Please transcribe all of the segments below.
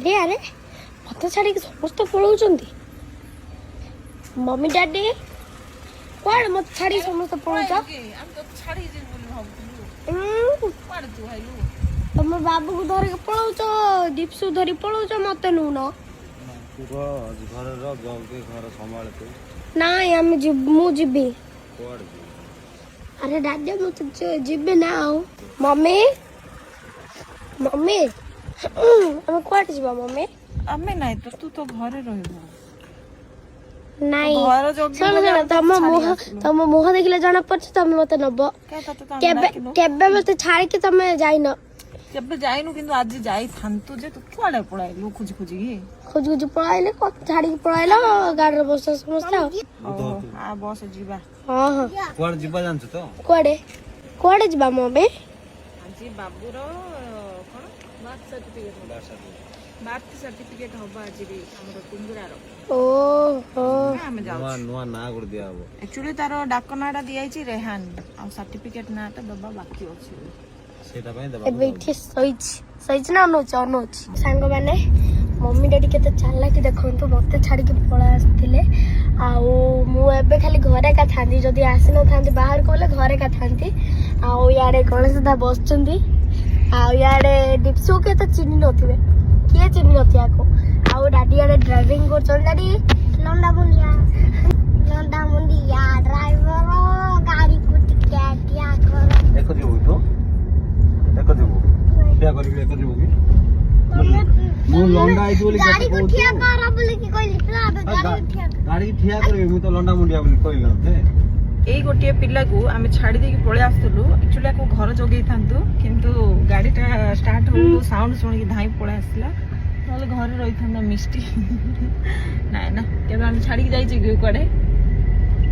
ଆରେ ଆରେ ମତେ ଛାଡ଼ିକି ସମସ୍ତେ ପଳଉଛନ୍ତି। ମମି ଡାଡି କୁଆଡେ ମତେ ଛାଡ଼ିକି ସମସ୍ତେ ପଳଉଛ? ତମ ବାବୁକୁ ଧରିକି ପଳଉଛ, ଦୀପସୁ ଧରି ପଳଉଛ, ମତେ ନୁହଁ। ନାଇଁ ଆମେ ମୁଁ ଯିବି। ଆରେ ଡାଡି ମତେ ଯିବି ନା ଆଉ। ମମି ମମି ଆମେ କୁଆଡେ ଯିବା ମମି? ଆମେ ନାଇଁ ତ ତୁ ତ ଘରେ ରହିବୁ। ନାଇଁ ଶୁଣ ତମ ମୁହଁ ଦେଖିଲେ ଜଣା ପଡୁଛି ତମେ ମତେ ନବ। କେବେ ମତେ ଛାଡିକି ତମେ ଯାଇନ। କେବେ ଯାଇନୁ କିନ୍ତୁ ଆଜି ଯାଇଥାନ୍ତୁ ଯେ ତୁ କୁଆଡେ ପଳାଇଲୁ ଖୋଜି ଖୋଜି ପଳାଇଲେ ଛାଡିକି ପଳାଇଲ। ଗାଡିରେ ବସ ସମସ୍ତେ ଆଉ ବସ ଯିବା। ହଁ ହଁ କୁଆଡେ ଯିବା ଜାଣିଛୁ ତ? କୁଆଡେ ଯିବା ମମି? ଆଜି ବାବୁର କଣ ବାର୍ଥ ସାର୍ଟିଫିକେଟ ହବ ଆଜି ଆମର କୁଙ୍ଗୁରାର। ଓହୋ ଆମେ ଯାଉଛୁ। ନୂଆ ନାଁ ଗୋଟେ ଦିଆ ହବ। ଆକ୍ଚୁଆଲି ତାର ଡାକ ନାଁଟା ଦିଆଯାଇଛି ରେହାନ, ଆଉ ସାର୍ଟିଫିକେଟ ନାଁଟା ଦବା ବାକି ଅଛି। ସେଇଟା ପାଇଁ ଏବେ ଏଠି ଶୋଇଛି ନା ଅନଉଛି। ସାଙ୍ଗମାନେ ମମି ଡାଡି କେତେ ଚାଲାକି ଦେଖନ୍ତୁ, ମତେ ଛାଡିକି ପଳେଇ ଆସିଥିଲେ। ଆଉ ମୁଁ ଏବେ ଖାଲି ଘରେ ଏକା ଥାନ୍ତି, ଯଦି ଆସିନଥାନ୍ତି ବାହାରକୁ ଗଲେ ଘରେ ଏକା ଥାନ୍ତି। ଆଉ ଇଆଡେ ଗଣେଶ ଦା ବସିଛନ୍ତି, ଆଉ ଇଆଡେ ଦୀପସୁ କେତେ ଚିହ୍ନି ନଥିବେ, କିଏ ଚିହ୍ନି ନଥିବେ ଆକୁ। ଆଉ ଡାଡି ଇଆଡେ ଡ୍ରାଇଭିଂ କରୁଛନ୍ତି। ଡାଡି ଲଣ୍ଡା ମୁଣ୍ଡିଆ ଡ୍ରାଇଭର ଗାଡିକୁ ଟିକେ ଠିଆ କର। ଏକ ଯିବୁ ତୁ ଏକ ଯିବୁ ଠିଆ କରିବି ଏକ ଯିବୁ କି? ମୁଁ ଲଣ୍ଡା ହେଇଛି ବୋଲି ଗାଡିକୁ ଠିଆ କର ବୋଲି କି କହିଲି। ଗାଡି ଠିଆ କରିବି, ମୁଁ ତ ଲଣ୍ଡା ମୁଣ୍ଡିଆ ବୋଲି କହିଲି ନା। ଏଇ ଗୋଟିଏ ପିଲାକୁ ଆମେ ଛାଡି ଦେଇକି ପଳେଇ ଆସିଥିଲୁ। ଆକ୍ଚୁଆଲି ଆକୁ ଘର ଜଗେଇଥାନ୍ତୁ, କିନ୍ତୁ ଗାଡିଟା ଷ୍ଟାର୍ଟ ହଉ ସାଉଣ୍ଡ ଶୁଣିକି ଧାଇଁ ପଳେଇ ଆସିଲା। ନହେଲେ ଘରେ ରହିଥାନ୍ତା ମିଷ୍ଟି। ନାଇଁ ନା କେବେ ଆମେ ଛାଡିକି ଯାଇଛୁ କି କୁଆଡେ?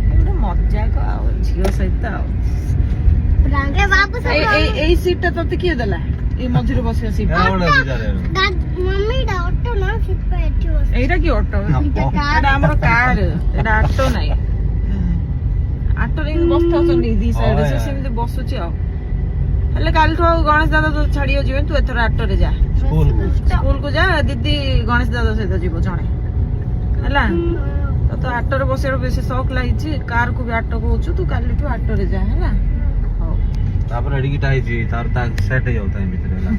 ଗୋଟେ ମଜାକ ଆଉ ଝିଅ ସହିତ ଆଉ। ଏଇ ସିଟ୍ ଟା ତତେ କିଏ ଦେଲା? ଏଇ ମଝିରେ ବସିବା ସିଟ୍। ଏଇଟା କି ଅଟୋ? ଏଇଟା ଆମର କାର, ଏଇଟା ଅଟୋ ନାହିଁ। ଅଟୋରେ ବସିଥାଉଛନ୍ତି ଦି ସାଇଡ୍, ସେ ସେମିତି ବସୁଛି ଆଉ। ହେଲେ କାଲିଠୁ ଆଉ ଗଣେଶ ଦାଦା ତ ଛାଡିବାକୁ ଯିବେନି, ତୁ ଏଥର ଅଟୋରେ ଯା ସ୍କୁଲକୁ ଯା। ଦିଦି ଗଣେଶ ଦାଦା ସହିତ ଯିବ ଜଣେ ହେଲା। ତ ଅଟୋରେ ବସିବାର ବେଶୀ ଶौक ଲାଗିଛି। କାରକୁ ବି ଅଟୋ କହୁଛୁ, ତୁ କାଲିଠୁ ଅଟୋରେ ଯା ହେଲା। ହଉ ତାପରେ ଏଡିକିଟା ହେଇଛି, ତାର ସେଟ୍ ହେଇଯାଉ ତା ଭିତରେ ହେଲା।